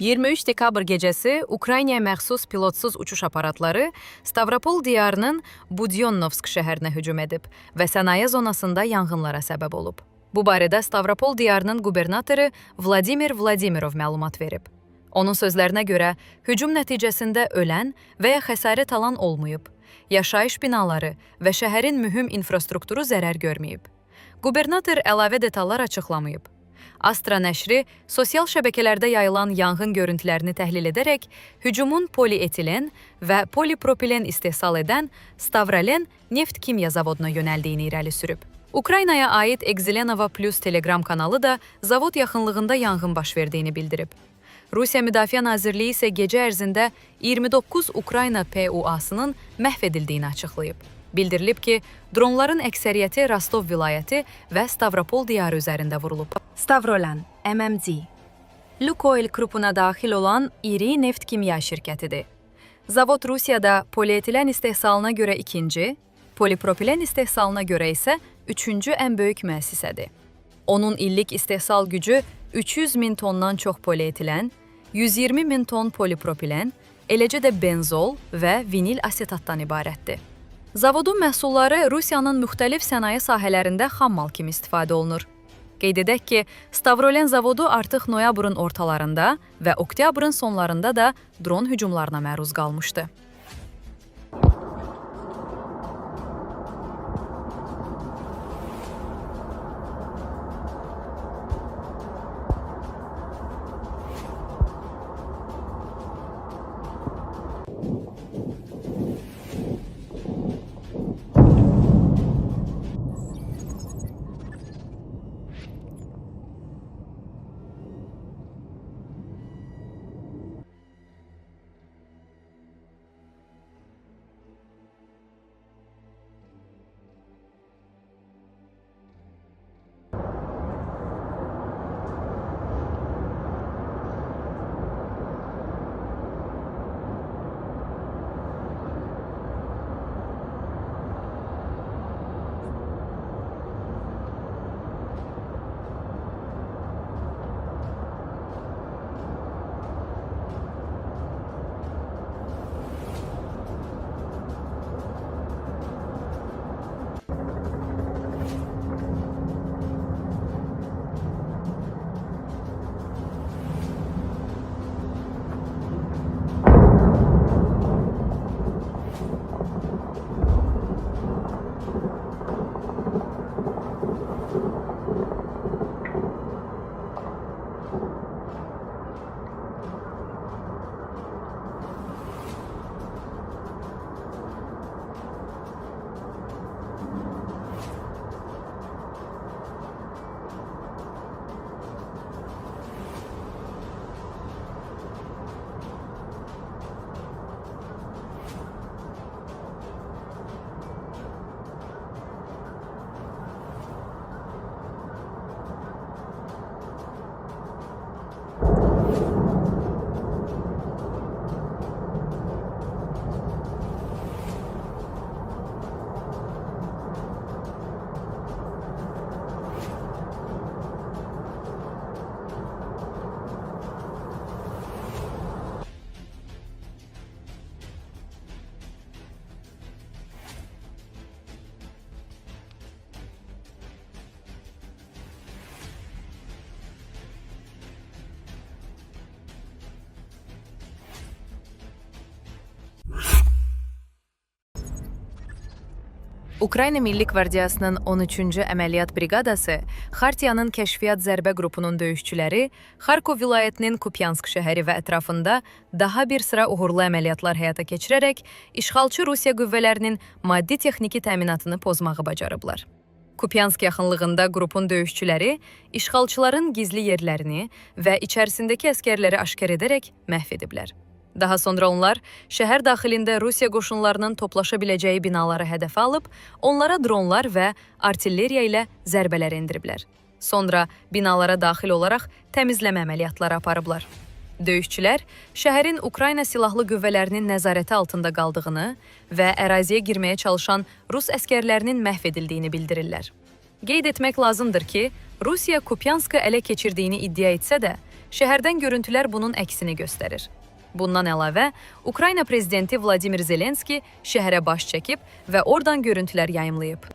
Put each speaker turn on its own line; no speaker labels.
23 dekabr gecəsi Ukraynaya məxsus pilotsuz uçuş aparatları Stavropol diyarının Budyonnovsk şəhərinə hücum edib və sənaye zonasında yanğınlara səbəb olub. Bu barədə Stavropol diyarının qubernatoru Vladimir Vladimirov məlumat verib. Onun sözlərinə görə, hücum nəticəsində ölən və ya xəsarət alan olmayıb. Yaşayış binaları və şəhərin mühüm infrastrukturu zərər görməyib. Qubernator əlavə detallar açıqlamayıb. Astra nəşri sosial şəbəkələrdə yayılan yanğın görüntülərini təhlil edərək hücumun polietilen və polipropilen istehsal edən Stavralen neft kimya zavoduna yönəldiyini irəli sürüb. Ukraynaya aid Exelenova Plus Telegram kanalı da zavod yaxınlığında yanğın baş verdiyini bildirib. Rusiya Müdafiə Nazirliyi isə gecə ərzində 29 Ukrayna PUA-sının məhv edildiyini açıqlayıb. Bildirilib ki, dronların əksəriyyəti Rostov vilayəti və Stavropol diyarı üzərində vurulub. Stavrolan, MMC, Lukoil qrupuna daxil olan iri neft kimya şirkətidir. Zavod Rusiyada polietilen istehsalına görə ikinci, polipropilen istehsalına görə isə üçüncü ən böyük müəssisədir. Onun illik istehsal gücü 300 min tondan çox polietilen, 120 min ton polipropilen, eləcə də benzol və vinil asetatdan ibarətdir. Zavodun məhsulları Rusiyanın müxtəlif sənaye sahələrində xammal kimi istifadə olunur. Qeyd edək ki, Stavrolen zavodu artıq noyabrın ortalarında və oktyabrın sonlarında da dron hücumlarına məruz qalmışdı. Ukrayna Milli Qvardiyasının 13-cü əməliyyat briqadası Xartiyanın kəşfiyyat zərbə qrupunun döyüşçüləri Xarkov vilayətinin Kupyansk şəhəri və ətrafında daha bir sıra uğurlu əməliyyatlar həyata keçirərək işğalçı Rusiya qüvvələrinin maddi-texniki təminatını pozmağı bacarıblar. Kupyansk yaxınlığında qrupun döyüşçüləri işğalçıların gizli yerlərini və içərisindəki əskərləri aşkar edərək məhv ediblər. Daha sonra onlar şəhər daxilində Rusiya qoşunlarının toplaşa biləcəyi binaları hədəfə alıb, onlara dronlar və artilleriya ilə zərbələr endiriblər. Sonra binalara daxil olaraq təmizləmə əməliyyatları aparıblar. Döyüşçülər şəhərin Ukrayna silahlı qüvvələrinin nəzarəti altında qaldığını və əraziyə girməyə çalışan Rus əskərlərinin məhv edildiyini bildirirlər. Qeyd etmək lazımdır ki, Rusiya Kupyanskı ələ keçirdiyini iddia etsə də, Şəhərdən görüntülər bunun əksini göstərir. Bundan əlavə, Ukrayna prezidenti Vladimir Zelenski şəhərə baş çəkib və oradan görüntülər yayımlayıb.